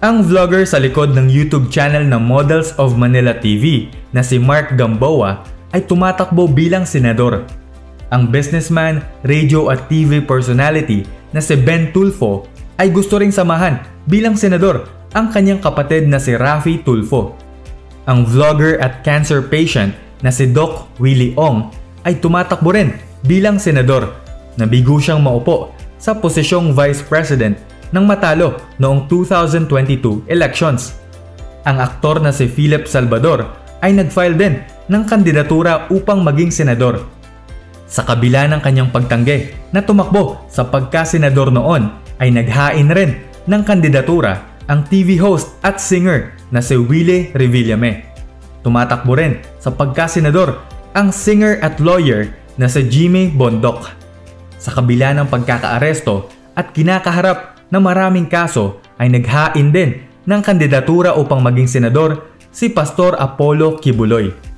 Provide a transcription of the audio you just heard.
Ang vlogger sa likod ng YouTube channel ng Models of Manila TV na si Mark Gamboa ay tumatakbo bilang senador. Ang businessman, radio at TV personality na si Ben Tulfo ay gusto ring samahan bilang senador ang kanyang kapatid na si Raffy Tulfo. Ang vlogger at cancer patient na si Doc Willie Ong ay tumatakbo rin bilang senador. Nabigo siyang maupo sa posisyong Vice President nang matalo noong 2022 elections. Ang aktor na si Philip Salvador ay nag-file din ng kandidatura upang maging senador. Sa kabila ng kanyang pagtanggi na tumakbo sa pagka-senador noon, ay naghain rin ng kandidatura ang TV host at singer na si Willie Revillame. Tumatakbo rin sa pagka-senador ang singer at lawyer na si Jimmy Bondoc. Sa kabila ng pagkakaaresto at kinakaharap na maraming kaso, ay naghain din ng kandidatura upang maging senador si Pastor Apollo Kibuloy.